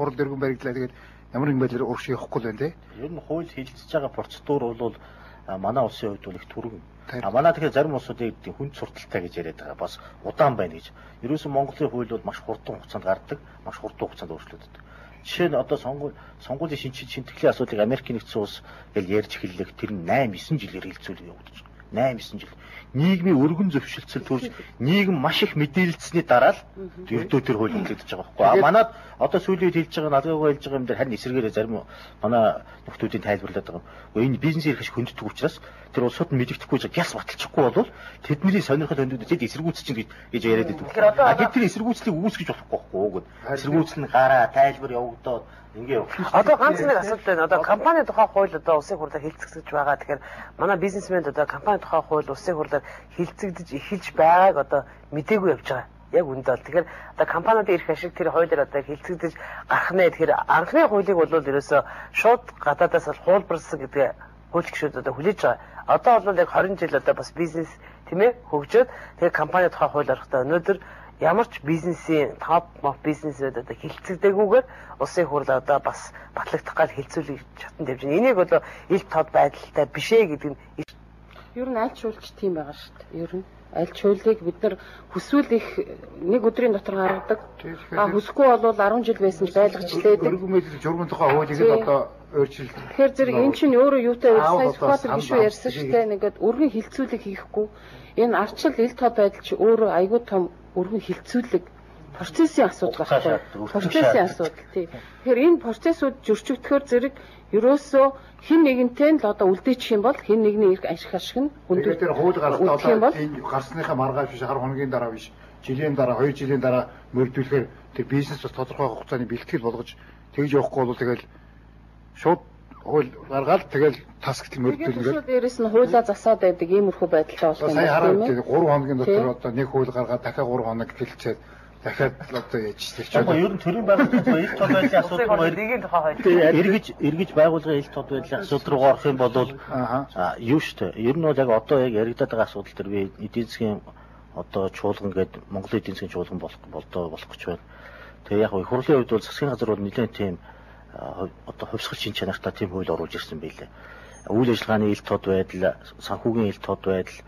хурал дэргэн баригдлаа тэгээд ямар нэгэн байдлаар урагш явахгүй байна те. Ер нь хууль хэлэлцэж байгаа процедур бол манай улсын хувьд бол их түргэн. Манай тэгэхээр зарим улсуудын хүн сурталтай гэж яриад байгаа. Бас удаан байна гэж. Ерөөсөн Монголын хууль бол маш хурдан хугацаанд гардаг, маш хурдан хугацаанд өөрчлөгддөг. Жишээ нь одоо сонгуулийн шинтгэлийн асуудлыг Америк нэгдсэн улс гэж ярьж эхэллэх тэр нь 8-9 жилээр хилцүүлэг явагдаж байна. 8-9 жил. Нийгмийн өргөн зөвшөлтсөл төрж нийгэм маш их мэдээлэлцсэний дараа л ердөө тэр хууль хэлэгдэж байгаа байхгүй. Манайд одоо сүүлийн үед хэлж байгаа налгаагаа хэлж байгаа юм дээр харин эсрэгээрээ зарим манай нөхдүүдийн тайлбарлаад байгаа. Энэ бизнес эрхэж хөнддөг учраас тэр улсууд нь мэдэгдэхгүй гяс баталчихгүй бол тэдний сонирхол хөндөөд тэд эсэргүүцэж чинь гэж яриад байдаг. Тэд тэр эсэргүүцлийг үүсгэж болохгүй гэнэ. Эсэргүүцэл нь гараа тайлбар явагдаад ингээ явах. Одоо ганц нэг асуудал байна. Одоо компани тухай хууль одоо улсын хурлаар хэлцэгдэж байгаа. Тэгэхээр манай бизнесмэнд одоо компани тухай хууль улсын хурлаар хэлцэгдэж эхэлж байгааг одоо мэдээгүй явж байгаа. Яг үндэ бол тэгэхээр одоо компаниудын эрх ашиг тэр хуулиар одоо хэлцэгдэж гарах нэ. Тэгэхээр анхны хуулийг бол ерөөсөө шууд гадаадаас бол хуулбарсан гэдэг хууль гишүүд одоо хүлээж байгаа. Одоо бол яг 20 жил одоо бас бизнес тийм ээ хөгжөөд тэгээ компани тухай хууль орохдоо өнөөдөр ямар ч бизнесийн топ бизнесүүд одоо хилцэгдээгүйгээр улсын хурл одоо бас батлагдах гал хилцүүлэх чадан тавьж байна. Энийг бол ил тод байдалтай биш ээ гэдэг нь ер нь аль чуулч тийм байгаа шүү дээ. Ер нь аль чуулгыг бид нар хүсвэл их нэг өдрийн дотор гаргадаг. Хүсэхгүй бол 10 жил байсан ч байлгачлаад өргөн мэдээлэл журмын тухай хуулийг одоо өөрчилж. Тэгэхээр зэрэг эн чинь өөрөө юутай сая Сүхбаатар гишүү ярьсан шүү дээ. Нэгэд өргөн хилцүүлэг хийхгүй. Энэ арчил ил тод байдал чи өөрөө айгүй том өргөн хилцүүлэг процессын асуудал байхгүй. Процессын асуудал тийм. Тэгэхээр энэ процессыг зөрчигдөхөөр зэрэг ерөөсөө хэн нэгэнтэй л одоо үлдээчих юм бол хэн нэгний эрх ашиг нь өндөр. Тэр хууль гаргалтаа одоо энэ гарсныхаа маргааш биш 10 хоногийн дараа биш. Жилийн дараа 2 жилийн дараа мөрдүүлэхээр тэр бизнес бас тодорхой хугацааны бэлтгэл болгож тэгж явахгүй бол тэгэл шууд хууль гаргаад тэгэл тас гэх мөрдүүлнэ. Дээрээс нь хуулиа засаад байдаг иймэрхүү байдалтай болох юм байна. Сая 3 хоногийн дотор одоо нэг хууль гаргаад дахиад 3 хоног хэлцээд дахиад одоо яаж ч тийм. Ер нь төрийн байгууллагын ил тод байдлын асуудал эргийн тухай хууль. Эргэж байгууллагын ил тод байдлын асуудал руу орох юм бол юу шүү дээ. Ер нь бол яг одоо яг яригадаад байгаа асуудал төр би эдийн засгийн одоо чуулган гэдэг Монголын эдийн засгийн чуулган болох гэж байна. Тэгээ яг хурлын хувьд бол засгийн газар бол нэлээд тийм одоо хувьсгал шин чанартай тийм хууль оруулж ирсэн байлээ. Үйл ажиллагааны ил тод байдал, санхүүгийн ил тод байдал,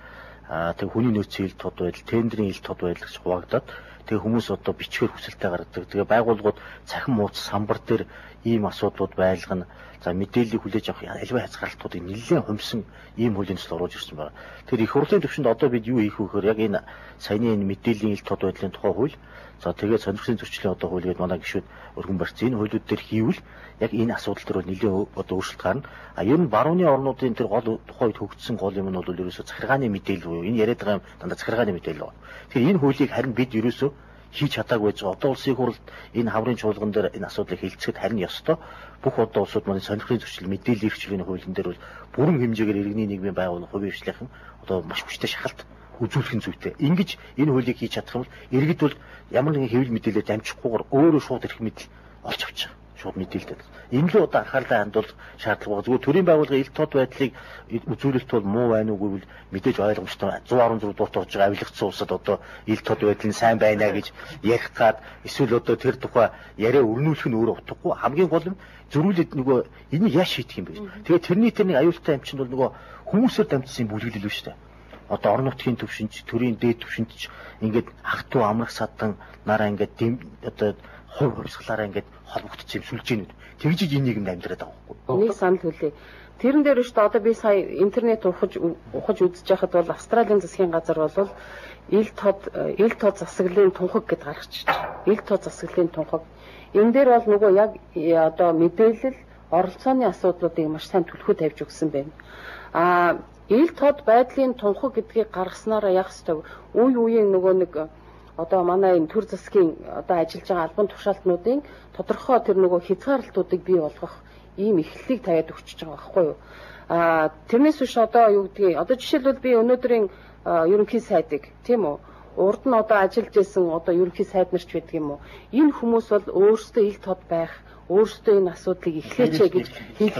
тэг хүний нөөцийн ил тод байдал, тендерийн ил тод байдал гэж хуваагдаад тэг хүмүүс одоо бичгээр хүсэлтэд гаргадаг. Тэгээ байгууллагууд цахим мууц самбар дээр ийм асуудлууд байлгана. За мэдээллийг хүлээж авах альва хязгаарлалтуудыг нэлээд хумсан ийм хуулийн төсөл оруулж ирсэн байна. Тэр их хурлын төвшөнд одоо бид юу хийх вэ гэхээр яг энэ саяны энэ мэдээллийн ил тод байдлын тухай хууль, за тэгээд сонирхлын зөрчлийн одоо хууль гэдэг манай гишүүд өргөн барьсан. Энэ хуулиуд дээр хийвэл яг энэ асуудал төр нэлээд одоо өөрчлөлт гарна. Ер нь барууны орнуудын тэр гол тухайд хөгжсөн гол юм нь бол ерөөсөө захиргааны мэдээлэл буюу энэ яриад байгаа юм дандаа захиргааны мэдээлэл байна. Тэгэхээр энэ хуулийг харин бид ерөөсөө хийж чадаагүй байж байгаа. Одоо улсын хурлд энэ хаврын чуулган дээр энэ асуудлыг хэлцэхэд харин ёстой. Бүх одоо улсууд манай сонирхлын зөрчил мэдээллийн эрхчлэлийн хуулийн дээр бол бүрэн хэмжээгээр иргэний нийгмийн байгууллага хувийн хвшлийнхэн одоо маш хүчтэй шахалт үзүүлэх нь зүйтэй. Ингэж энэ хуулийг хийж чадах юм бол иргэд бол ямар нэгэн хэвлэл мэдээлэлд амжихгүйгээр өөрөө шууд ирэх мэдэл олж авч байгаа. Шууд мэдээлэлтэй. Энэ л одоо анхаарлаа хандуулах шаардлага байна. Зүгээр төрийн байгууллагын ил тод байдлыг үзүүлэлт бол муу байна уугүй бол мэдээж ойлгомжтой 114 дуурт орж байгаа авилгацсан улсад одоо ил тод байдал нь сайн байна гэж ярих гад эсвэл одоо тэр тухай яриа өрнүүлэх нь өөрөө утгагүй. Хамгийн гол нь зөрүүлээд нөгөө энийг яаж шийдэх юм бэ? Тэгээд тэрний нэг аюултай амчинд бол нөгөө хүмүүсээр дамжсан бүлэглэл шүү дээ. Одоо орон нутгийн төвшинч, төрийн дээд төвшинч ингээд ах トゥ амрах садан нараа ингээд одоо хувь хувьсгалаараа ингээд холбогдсон юм сүлжээнүүд. Тэгжиж энэ нийгэмд амьдраад байгаа байхгүй. Нэг санал хүлээ. Тэрэн дээр шүү дээ одоо би сая интернет ухаж үзэж байхад бол Австралийн засгийн газар бол ил тод засаглалын тунхаг гэдээ гаргачих. Ил тод засаглалын тунхаг. Энэ дээр бол нөгөө яг одоо мэдээлэл оролцооны асуудлуудыг маш сайн түлхүү тавьж өгсөн байна. Ил тод байдлын тунхаг гэдгийг гаргаснараа яг хэвээр үе үеийн нөгөө нэг одоо манай энэ төр засгийн одоо ажиллаж байгаа албан тушаалтнуудын тодорхой тэр нөгөө хязгаарлалтуудыг бий болгох ийм эхлэлийг тавиад өгч байгаа байхгүй юу? Тэрнээс биш одоо юу гэдгийг одоо жишээлбэл би өнөөдрийн ерөнхий сайдыг тийм үү? Урд нь одоо ажиллаж исэн одоо ерөнхий сайд нарч байдаг юм уу? Энэ хүмүүс бол өөрсдөө ил тод байх, өөрсдөө энэ асуудлыг эхлээч гэж хэлж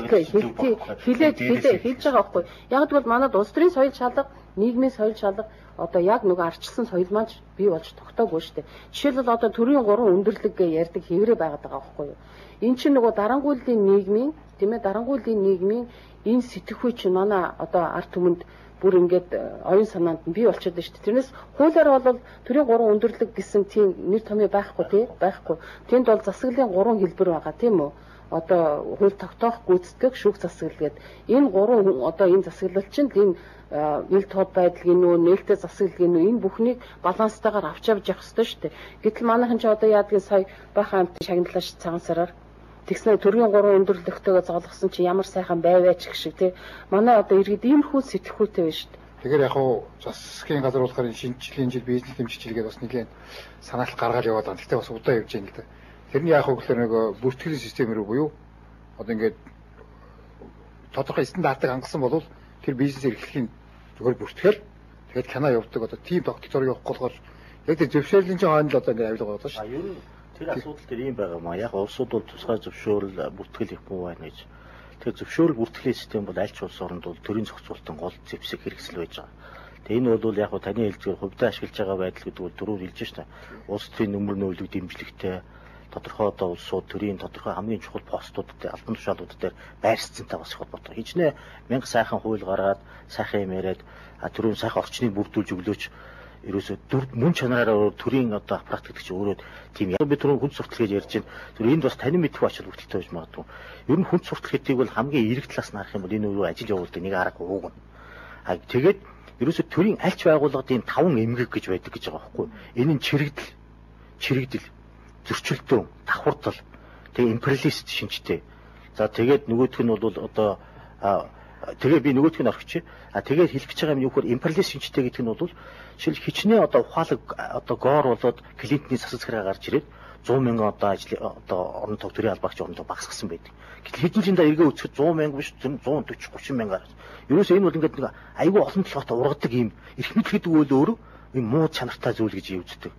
байгаа байхгүй. Яг гэвэл манад улс төрийн соёл шалга, нийгмийн соёл шалга, одоо яг нөгөө арчилсан соёл маань бий болж тогтоогүй шүү дээ. Жишээлбэл одоо төрийн 3 өндөрлөг гэж ярьдаг хэврээ байгаад байгаа байхгүй юу? Энд чинь нөгөө дарангуйлын нийгмийн тийм ээ дарангуйлын нийгмийн энэ сэтгэхүй чинь манай одоо ард түмэнд бүр ингээд оюун санаанд нь бий болчиход байна шүү дээ. Тэрнээс хуулиар бол төрийн 3 өндөрлөг гэсэн тийм нэр томьёо байхгүй тий байхгүй. Тэнд бол засаглалын 3 хэлбэр байгаа тийм үү? Одоо хууль тогтоох гүйцэтгэх шүүх засаглал гэдэг. Энэ 3 одоо энэ засаглал чинь энэ ил тод байдлын нөө нээлттэй засаглалын нөө энэ бүхнийг баланстайгаар авч явж явах хэрэгтэй шүү дээ. Гэтэл манайхан ч одоо яадгийн сая бахан амт шагналаач цагаан сараар тэгснэ төрийн 3 өндөрлөгтэйгээ зоолгосон чи ямар сайхан байваач гэх шиг тий. Манай одоо иргэд иймэрхүү сэтгэхүйтэй байна шүү дээ. Тэгэхээр яг хуу засгийн газар болохоор шинжлэлийн жил бизнес хэмжижлгээд бас нэгэн санаалт гаргаад яваад байгаа. Гэхдээ бас удаан явж байгаа юм л да. Тэрний яг хуу гэхээр нэг бүртгэлийн систем рүү буюу одоо ингээд тодорхой стандартыг хангасан бол тэр бизнес эрхлэхийн зүгээр бүртгэл тэгээд кино явуулдаг одоо тим тогтцоор явах болохоор яг тэр зөвшөөрлийн чинь хойно л одоо ингээд авилга болоо шүү. Ер нь тэр асуудал тэр юм байгаа маа. Яг улсууд бол тусгай зөвшөөрөл бүртгэл их буу байна гэж. Тэр зөвшөөрөл бүртгэлийн систем бол аль ч улс оронд бол төрийн зохицуулалтын гол зэвсэг хэрэгсэл байж байгаа. Тэгээ энэ бол яг таны хэлдгээр хувьдаа ашиглаж байгаа байдал гэдэг бол дөрөв хэлж шээ. Улс төрийн нөмөр нөлөөг дэмжлэгтэй тодорхой одоо улсууд төрийн тодорхой хамгийн чухал постуудад албан тушаалууд дээр байр цэнтэй бас их холбоотой. Хичнээн мянга сайхан хууль гаргаад сайхан юм яриад төрийн сайхан орчныг бүрдүүлж өглөөч ерөөсөө мөн чанараараа төрийн одоо аппарат гэдэг чинь өөрөө тийм яг би түрүүн хүн суртал гэж ярьж байна. Тэр энд бас танин мэдэх ачаал бүтэлтэй байж магадгүй. Ер нь хүн суртал гэдгийг бол хамгийн эерэг талаас нь харах юм бол энэ өөрөө ажил явуулдаг нэг арга ууг нь. Тэгээд ерөөсөө төрийн аль ч байгууллагын 5 эмгэг гэж байдаг гэж байгаа байхгүй. Энэ нь чирэгдэл зөрчилдөөн, давхардал, тэгээ империалист шинжтэй. За тэгээд нөгөөх нь бол одоо тэгээ би нөгөөх нь орхичих. Тэгээд хэлэх гэж байгаа юм юу гэхээр империалист шинжтэй гэдэг нь бол шил хичнээн одоо ухаалаг одоо гоор болоод Клинтоны засаг захиргаа гарч ирээд 100 мянган одоо орон ток төрийн албаагч орондоо багасгасан байдаг. Гэтэл хэдэн жилдээ эргээ өцөхөд 100 мянга биш 140 30 мянгаар. Ерөөсөө энэ бол ингээд нэг айгүй олон толгойтой ургадаг юм эрх мэдэл гэдэг үйл өөрөө юм муу чанартай зүйл гэж үздэг.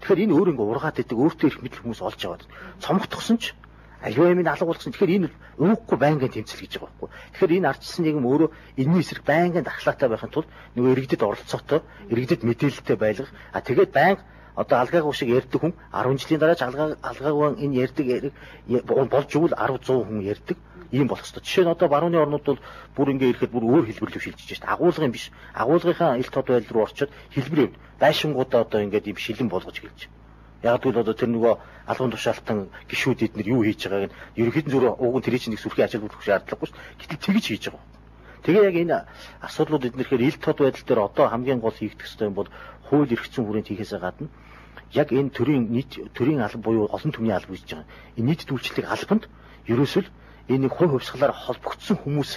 Тэгэхээр энэ өөр ингээ ургаад идэг өөртөө их мэдл хүмүүс олж аваад цомгтгсон ч аюу ямын алга болгосон. Тэгэхээр энэ өвөхгүй байнгын тэмцэл гэж байгаа байхгүй. Тэгэхээр энэ ардчсан нийгэм өөрөө энэний эсрэг байнгын дархлаатай байхын тулд нөгөө иргэдэд оролцоотой, иргэдэд мэдээлэлтэй байлгах. Тэгээд байнга одоо алгаагүй шиг ярьдаг хүн 10 жилийн дараа ч алгаагүй энэ ярьдаг болж игэл 10 100 хүн ярьдаг. Ийм болох ёстой. Жишээ нь одоо барууны орнууд бол бүр ингээ ирэхэд бүр өөр хэлбэрлэв шилжиж шээ. Агуулгын биш. Агуулгынхаа ил тод байдал руу орчоод хэлбэр байшингуудаа одоо ингээд ийм шилэн болгож гэлж. Яг л одоо тэр нөгөө албан тушаалтан гишүүд эднэр юу хийж байгааг нь ерөнхийдөө зөв ууган тэр чинь нэг сүрхий ажил бүрдэх шаардлагагүй шүү. Гэтэл тэгж хийж байгаа. Тэгээ яг энэ асуудлууд эднэрхээр ил тод байдал дээр одоо хамгийн гол хийгдэх ёстой юм бол хууль эрх зүйн хүрээнд хийхээсээ гадна яг энэ төрийн алба буюу олон түмний алба гэж байгаа. Энэ нийт үйлчлэлийн албанд ерөөсөл энэ хувь хувьсгалаар холбогдсон хүмүүс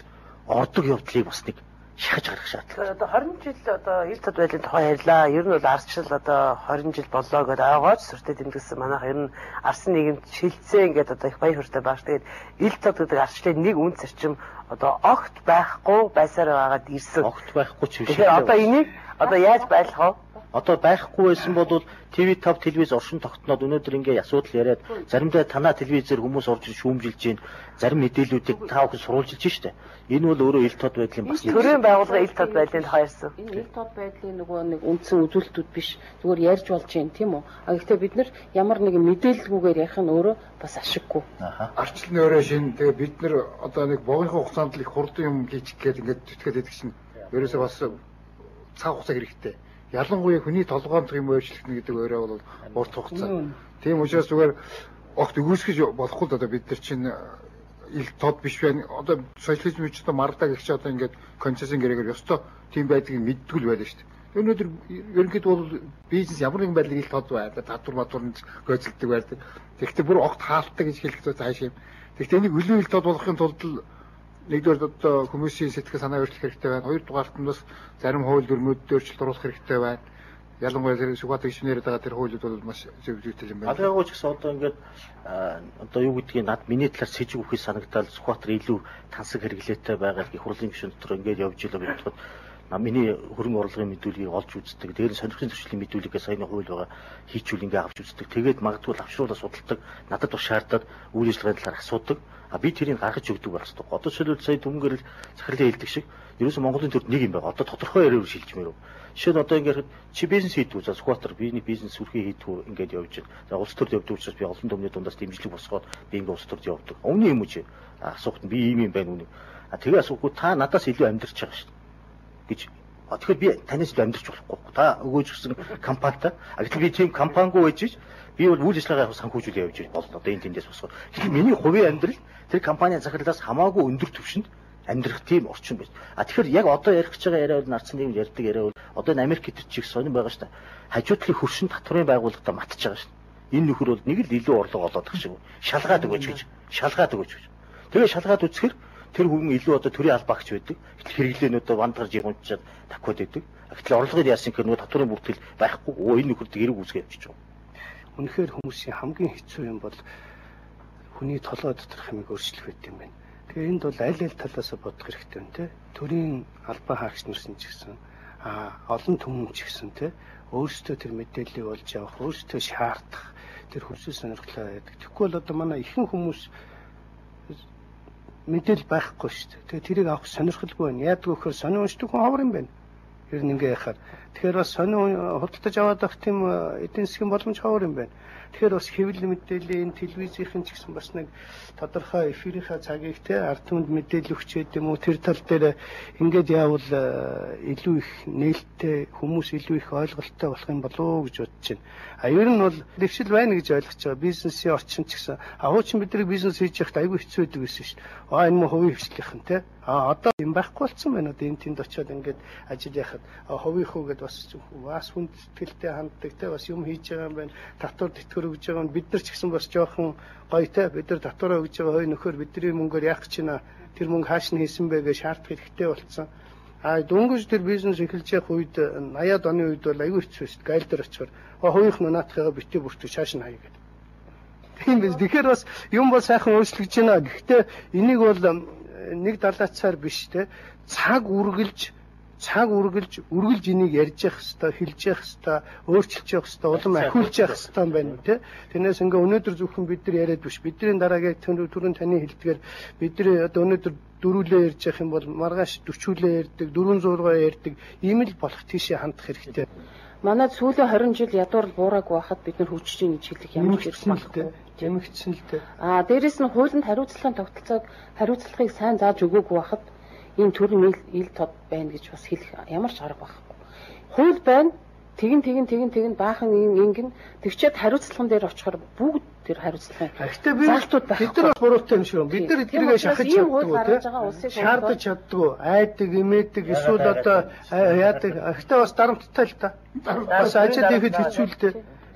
ордог явдлыг бас нэг шахаж гаргах шаардлага. Одоо 20 жил одоо ил тод байдлын тухай ярьлаа. Ер нь бол ардчил одоо 20 жил боллоо гэдээ аваач сүртэй тэмдэглэсэн манайха ер нь арсын нийгэмд шилжсэн гэдэг одоо их баяр хүртэй бааш. Тэгээд ил тод гэдэг ардчлалын нэг үн зарчим одоо огт байхгүй байсаар байгаад ирсэн. Огт байхгүй ч биш. Тэгэхээр одоо энийг одоо яаж байлгах вэ? Одоо байхгүй байсан бол TV5 телевиз оршин тогтноод өнөөдөр ингээ асуудал яриад заримдаа танаа телевизээр хүмүүс орж шүүмжилж гин зарим мэдээллүүдийг та бүхэн сурулжилж штэ. Энэ бол өөрөө ил тод байдлын бас төрийн байгууллага ил тод байдлын хоёрсон. Энэ ил тод байдлын нөгөө нэг үндсэн үзүүлэлтүүд биш. Зүгээр ярьж болж юм тийм үү? Гэхдээ бид нар ямар нэгэн мэдээлэлгүйгээр ярих нь өөрөө бас ашиггүй. Арчлын өөрөө шин тэгээ бид нар одоо нэг богино хугацаанд л их хурдан юм хийчих гээд ингээд зүтгээд идэх чинь ерөөсөө бас цаг хугацаа хэрэгтэй. Ялангуяа хүний толгойн юм өөрчлөлт гэдэг өөрөө бол урт хугацаа. Тийм учраас зүгээр огт өгөөсгөж болохгүй л одоо бид нар чинь ил тод биш байна. Одоо социализм үеч одоо мардаа гэх чинь одоо ингээд концессийн гэрээгээр ёстой тийм байдгийг мэддэг л байлаа шүү дээ. Өнөөдөр ерөнхийдөө бол бизнес ямар нэгэн байдлаар ил тод байна. Татвар матурнд гойцолдог байдаг. Тэгэхдээ бүр огт хаалттай гэж хэлэхдээ цааш юм. Тэгэхдээ энийг өлөө ил тод болохын тулд нэгдүгээр одоо хүмүүсийн сэтгэл санаа өөрчлөх хэрэгтэй байна. Хоёрдугаарт нь бас зарим хууль дүрмүүд өөрчлөлт оруулах хэрэгтэй байна. Ялангуяа Сүхбаатар гишүүнээр байгаа тэр хуулиуд бол маш зөв зүйтэй юм байна. Алгаагүй ч гэсэн одоо ингээд одоо юу гэдгийг над миний талаар сэжиг өгөхөй санагдаад Сүхбаатар илүү тансаг хэрэглээтэй байгаа их хурлын гишүүн дотор ингээд явж илээ бодоход Миний хөрөнгө оруулгын мэдүүлгийг олж үздэг. Тэгээд сонирхсан зөрчлийн мэдүүлгээ саяны хууль байгаа хийчүүл ингээ авч үздэг. Тэгээд магадгүй авшруулаа судалдаг. Надад бас шаардаад үйл ажиллагааны талаар асуудаг. Би тэрийг гаргаж өгдөг байх хэрэгтэй. Одоо жишээлбэл сая түмгэрэл захирлын хэлдэг шиг ерөөсөн Монголын төр нэг юм байгаа. Одоо тодорхой яриа шилжмээр. Жишээ нь одоо ингээд чи бизнес хийдэг үү? Скватер биений бизнес сүрхий хийдэг үү? Ингээд явж байна. За улс төрд явдаг учраас би олон төмний дундаас дэмжлэг босгоод би ингээд улс төрд явдаг. Өмнө юм уу чи? Асуухт нь би ийм юм байна үнэ. Тэгээ асуухгүй та надаас илүү амьдарч байгаа шүү гэж. Тэгэхээр би танаас илүү амьдарч болохгүй. Та өгөөж гисэн компанитай. Гэтэл би тийм компаниггүй байж би бол үйл ажиллагаа санхүүжүүл явж болно. Одоо энэ тэндээс босгоо. Тэгэхээр миний хувийн амьдрал тэр компанийн захирлаас хамаагүй өндөр түвшинд амьдрах тийм орчин байна. Тэгэхээр яг одоо ярих гэж байгаа яриа бол нарцсан юм ярьдаг яриа бол одоо энэ Америк гэдэг чиг сонирн байгаа шүү дээ. Хажуудлын хөршин татврын байгууллагата матж байгаа шүү дээ. Энэ нөхөр бол нэг л илүү орлого олоод их шиг шалгаад өгөөч гэж. Тэгээ шалгаад үзэхэр тэр хүн илүү одоо төрийн албаагч байдаг. Хэрэглээнүүдээ вандгарж явуунчаад таквад байдаг. Гэтэл орлогыг яасан гэхээр нөгөө татврын бүртгэл байхгүй. Энэ нөхөрд гэрэг үүсгэж явчих жоо. Үнэхээр хүмүүсийн хамгийн хэцүү юм бол хүний толгой доторх хэмиг өөрчлөх байт юм байна. Тэгээ энд бол аль талаас бодох хэрэгтэй юм те. Төрийн албан хаагч нарсан ч гэсэн олон түмэн ч гэсэн те. Өөрсдөө тэр мэдээллийг олж авах, өөрсдөө шаардах тэр хүсэл сонирхлоо байдаг. Тэгэхгүй бол одоо манай ихэнх хүмүүс мэдээл байхгүй шүү дээ. Тэгээ тэрийг авах сонирхолгүй байна. Яадаг вөхөр сонио уншдаг хүн ховор юм байна. Ер нь ингээ яхаар. Тэгэхээр бас сонио худалдаж аваад авах тийм эдийн засгийн боломж ховор юм байна. Тэгэхээр бас хэвлэл мэдээллийн телевизийн ч гэсэн бас нэг тодорхой эфирийнхаа цагийг те ард түмэнд мэдээлэл өгч байд юм уу тэр тал дээр ингээд яавал илүү их нээлттэй хүмүүс илүү их ойлголттой болох юм болов уу гэж бодож байна. Ер нь бол дэвшил байна гэж ойлгож байгаа. Бизнесийн орчин ч гэсэн хуучин бидний бизнес хийж явахд айгүй хэцүү байдаг гэсэн шүү дээ. Энэ мөн хувийн хвшлийнхэн те. Одоо юм байхгүй болсон байна. Одоо энэ тэнд очиод ингээд ажил яхад хувийн хүү гэдээ бас хүндэтгэлтэй ханддаг те бас юм хийж байгаа юм байна. Татвар тэтгэр өгж байгаа нь бид нар ч гэсэн бас жоохон гоё те бид нар татвараа өгж байгаа хой нөхөр бидний мөнгөөр яах гэж байна. Тэр мөнгө хааш нь хийсэн бэ гэж шаардах хэрэгтэй болсон. Дөнгөж тэр бизнес эхэлж явах үед 80-аад оны үед бол аюу хэцүү шүү дээ. Гайл дээр очихоор хувийнх нь наатахыгаа битээ бүртгэж шааш нь хаяа гэдэг. Тийм биз. Тэгэхээр бас юм бол сайхан өөрчлөгдөж байна. Гэхдээ энийг бол нэг далаацаар биш те цаг үргэлж энийг ярьж явах хэвээр хэлж явах хэвээр өөрчилж явах хэвээр улам ахиулж явах хэвээр байна те. Тэрнээс ингээ өнөөдөр зөвхөн бид нар яриад биш. Бидний дараагийн түрүүн таны хэлдгээр бидний одоо өнөөдөр дөрүүлээ ярьж явах юм бол маргааш 40-үлээ ярьдаг, 400-аар ярьдаг ийм л болох тийшээ хандах хэрэгтэй. Манай сүүлийн 20 жил ядуур буураагүй байхад бид нар хөгжиж ийн гэж хэлэх ямар ч юм болохгүй. Ямигдсэн л дээ. Дээрээс нь хуулинд хариуцлагын тогтолцоог хариуцлагыг сайн зааж өгөөгүй байхад ийм төрлийн ил тод байна гэж бас хэлэх ямар ч арга байхгүй. Хууль байна. Тэгин баахан ингэн тэгчээд хариуцлагын дээр очихоор бүгд тэр хариуцлагын. Гэхдээ бид нар бас буруутай юм шиг. Бид нар эдгээрээ шахаж чаддаг. Шаардаж чаддаг. Айдаг, имээдэг, эсвэл одоо яадаг. Гэхдээ бас дарамттай л та. Бас ажил хийхэд хэцүү л дээ.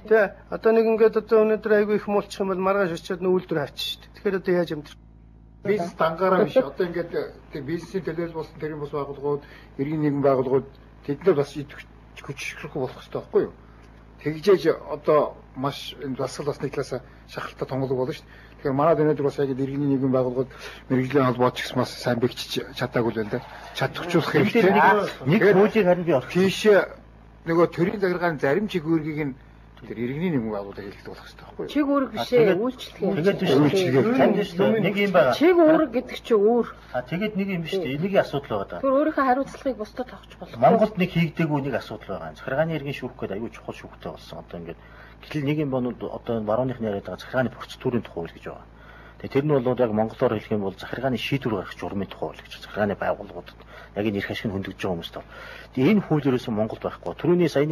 Тэ одоо нэг ингээд одоо өнөөдөр айгүй их муулчих юм бол маргааш очиод нүүлдэр хаачих шүү дээ. Тэгэхээр одоо яаж амдэр. Бизнес дангаараа биш. Одоо ингээд тэр бизнесийн төлөөлөл болсон тэрийн бас байгууллагууд, иргэн нэгэн байгууллагууд тэднэр бас хүчрэх болох хэрэгтэй байхгүй юу? Тэгжээж одоо маш энэ дасгал бас нэг талаас шахалтай тонголог болно шүү дээ. Тэгэхээр манайд өнөөдөр бас яг иргэний нэгэн байгууллагууд мэрэгжлийн холбооч гэсэн бас сайн бэгчиж чадаагүй л байна да. Чадчихуулах хэрэгтэй. Нэг хуулийг харин би тийшээ нөгөө төрийн захиргааны зарим чиг үүргийг нь тэр иргэний нэгэн байгууллага хэлдэг болох хэрэгтэй байхгүй юу? Чиг үүрэг биш ээ, үйлчлэгээ. Тэгээд нэг юм байгаа. Чиг үүрэг гэдэг чинь өөр. Тэгээд нэг юм биш үү? Энийг асуудал байгаа. Тэр өөрийнхөө хариуцлагыг бусдад авах болох. Монголд нэг хийгдээгүй нэг асуудал байгаа. Захиргааны иргэн шүүх гэдэг аюул чухал шүүхтэй болсон. Одоо ингээд гэтэл нэг юм бонууд одоо барууных яриад байгаа захиргааны процедурын тухай үйл гэж байгаа. Тэгээд тэр нь бол яг монголоор хэлэх юм бол захиргааны шийдвэр гаргах журмын тухай үйл гэж захиргааны байгууллагуудад яг энэ эрх ашиг нь хөндөж байгаа хүмүүс тав. Тэгээд энэ хууль ерөөсөн Монголд байхгүй. Түрүүний саяны